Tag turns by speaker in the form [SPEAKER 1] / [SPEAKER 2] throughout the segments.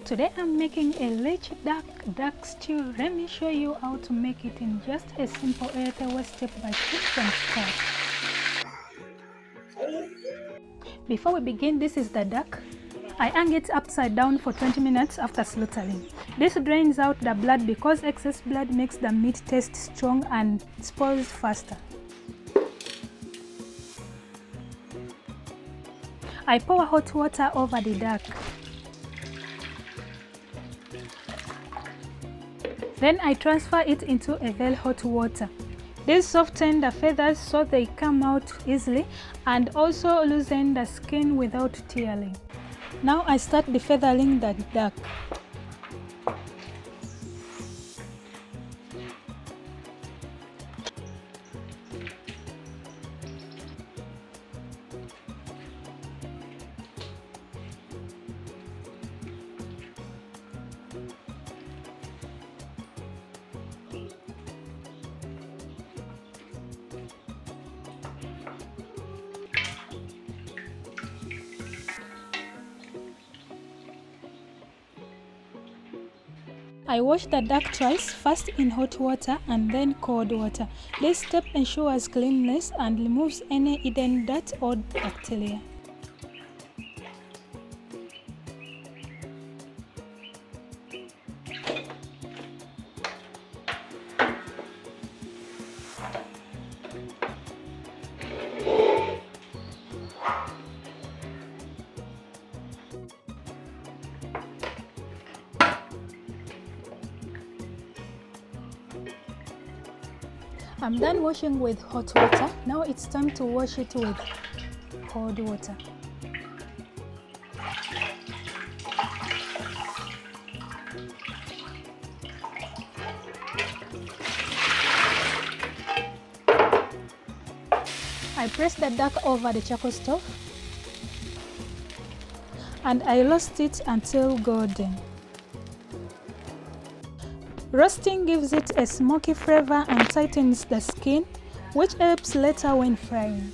[SPEAKER 1] Today I'm making a rich duck stew. Let me show you how to make it in just a simple healthy way, step by step from scratch. Before we begin, this is the duck. I hang it upside down for 20 minutes after slaughtering. This drains out the blood because excess blood makes the meat taste strong and spoils faster. I pour hot water over the duck. Then I transfer it into a very hot water. This softens the feathers so they come out easily and also loosen the skin without tearing. Now I start defeathering the duck. I wash the duck twice, first in hot water and then cold water. This step ensures cleanliness and removes any hidden dirt or bacteria. I'm done washing with hot water. Now it's time to wash it with cold water. I press the duck over the charcoal stove and I roast it until golden. Roasting gives it a smoky flavor and tightens the skin, which helps later when frying.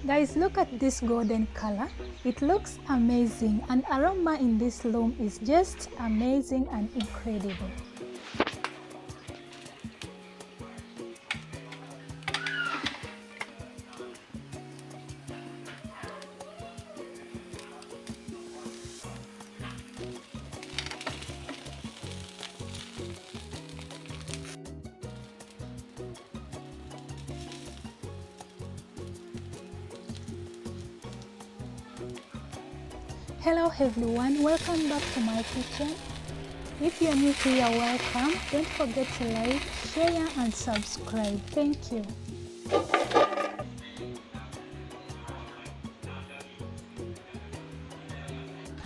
[SPEAKER 1] Guys, look at this golden color. It looks amazing, and aroma in this loom is just amazing and incredible. Hello everyone, welcome back to my kitchen. If you're new here, welcome. Don't forget to like, share and subscribe. Thank you.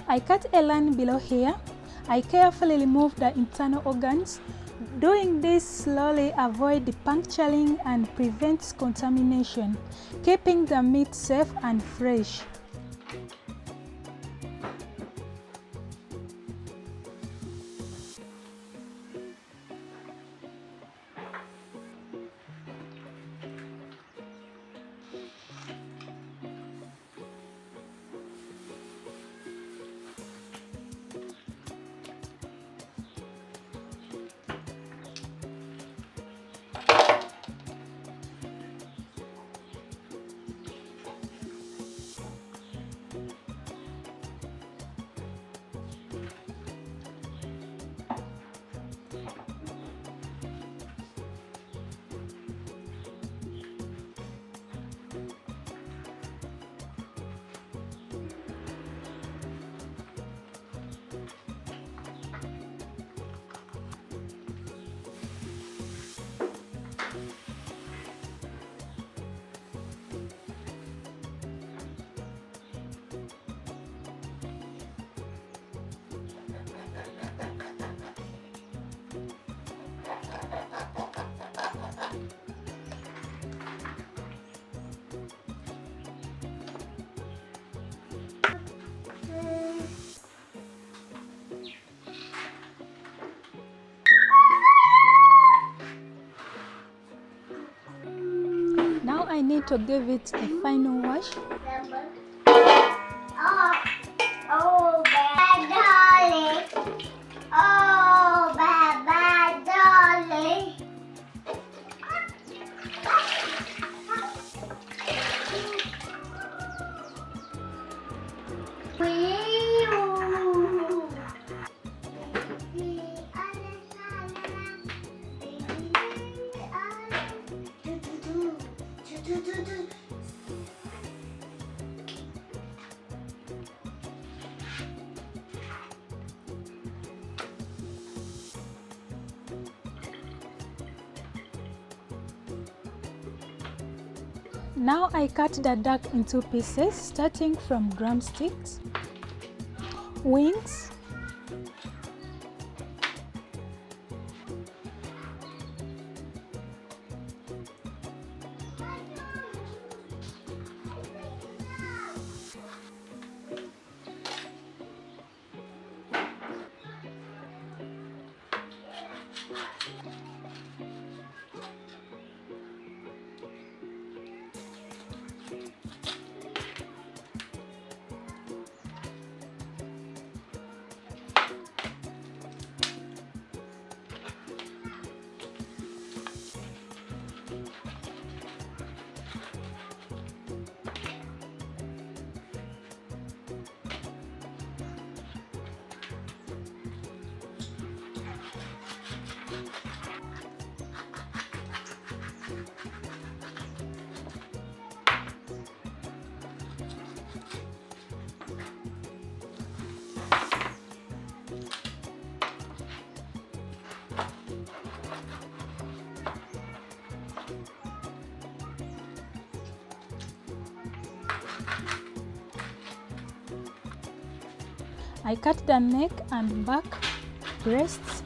[SPEAKER 1] I cut a line below here. I carefully remove the internal organs. Doing this slowly avoids the puncturing and prevents contamination, keeping the meat safe and fresh. I need to give it a final wash. Now I cut the duck into pieces, starting from drumsticks, wings, I cut the neck and back, breasts,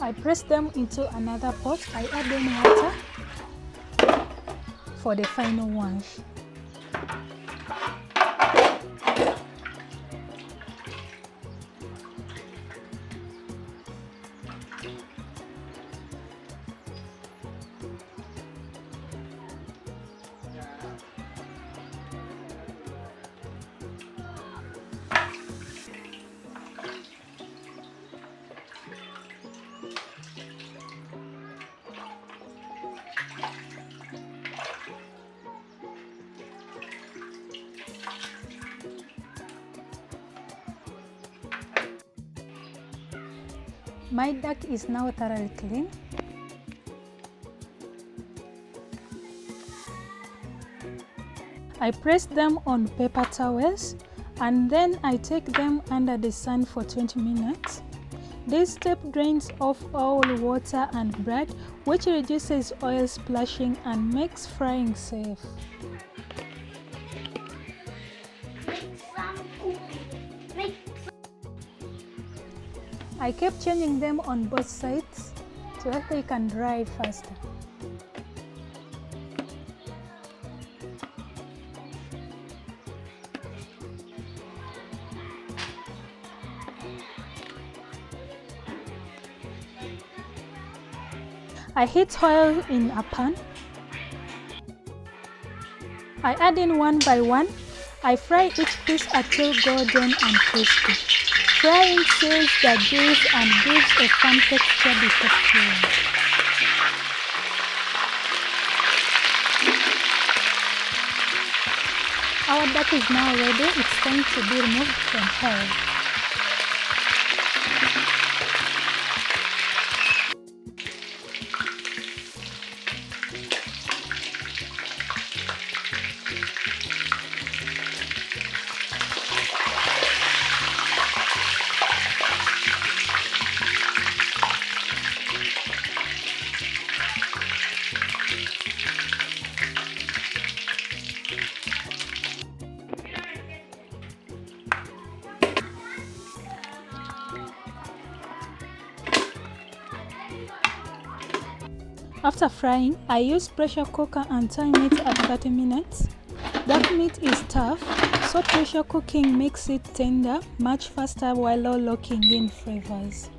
[SPEAKER 1] I press them into another pot. I add in water for the final wash. My duck is now thoroughly clean. I press them on paper towels and then I take them under the sun for 20 minutes. This step drains off all water and blood, which reduces oil splashing and makes frying safe. I kept changing them on both sides so that they can dry faster. I heat oil in a pan. I add in one by one. I fry each piece until golden and crispy. Frying seals the juice and gives a firm texture before stewing. Our duck is now ready. It's time to be removed from oil. After frying, I use pressure cooker and time it at 30 minutes. Duck meat is tough, so pressure cooking makes it tender much faster while locking in flavors.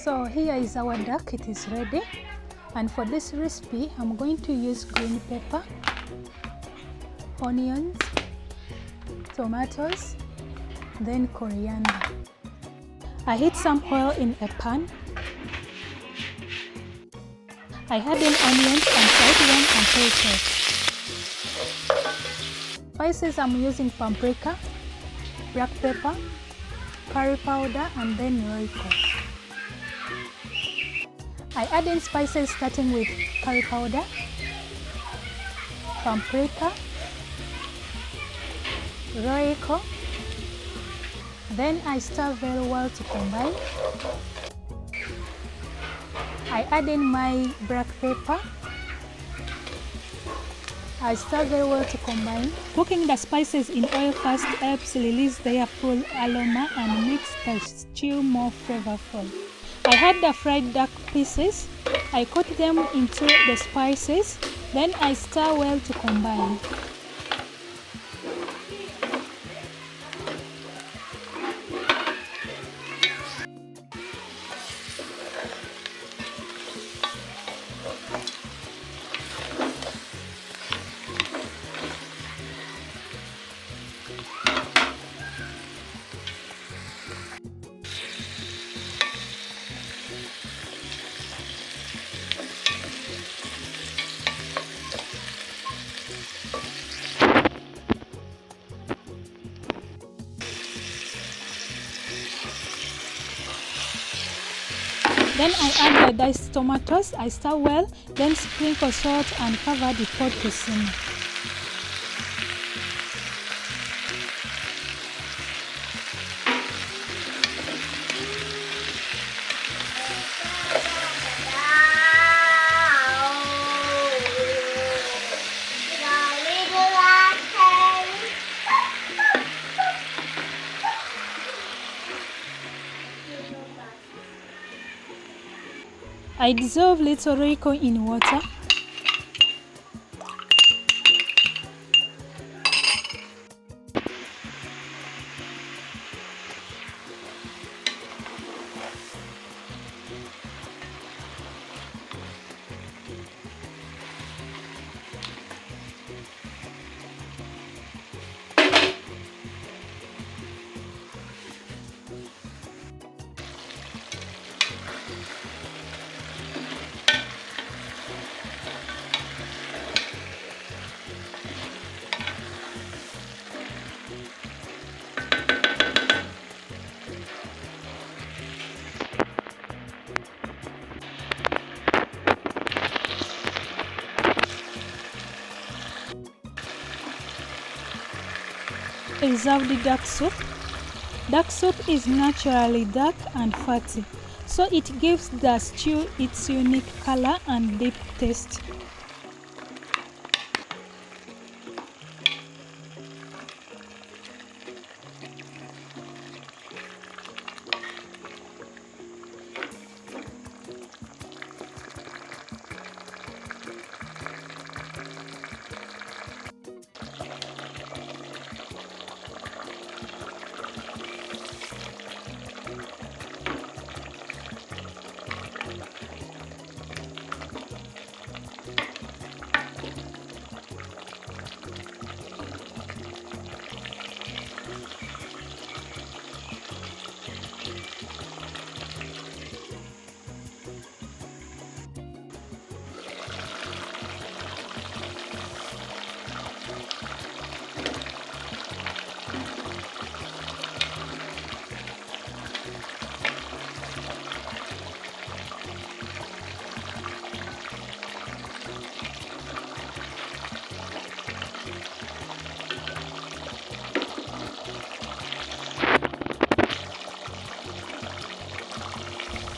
[SPEAKER 1] So here is our duck, it is ready. And for this recipe, I'm going to use green pepper, onions, tomatoes, then coriander. I heat some oil in a pan. I add in onions and fry them until soft. Spices, I'm using paprika, black pepper, curry powder, and then Royco. I add in spices starting with curry powder, paprika, Royco. Then I stir very well to combine. I add in my black pepper. I stir very well to combine. Cooking the spices in oil first helps release their full aroma and makes the stew more flavorful. I add the fried duck pieces. I coat them into the spices. Then I stir well to combine. Then I add the diced tomatoes. I stir well, then sprinkle salt and cover the pot to simmer. I dissolve little Royco in water. I serve the duck soup. Duck soup is naturally dark and fatty, so it gives the stew its unique color and deep taste.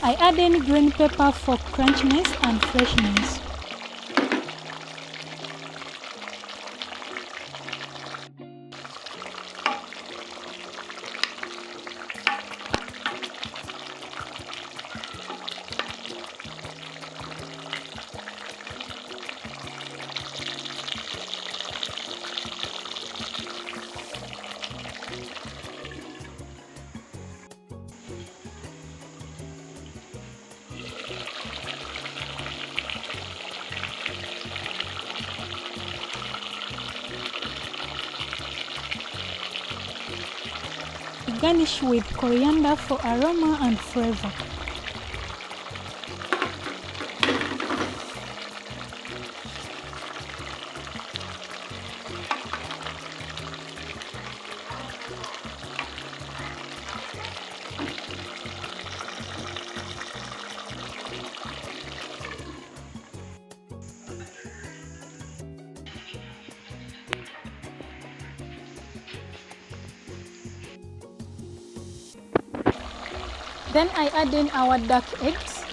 [SPEAKER 1] I add in green pepper for crunchiness and freshness. garnish with coriander for aroma and flavor. Then I add in our duck eggs.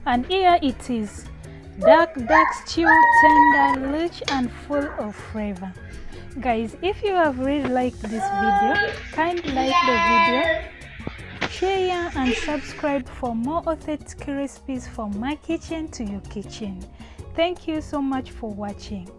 [SPEAKER 1] And here it is, duck stew, tender, rich and full of flavor. Guys, if you have really liked this video, kindly like the video, share and subscribe for more authentic recipes from my kitchen to your kitchen. Thank you so much for watching.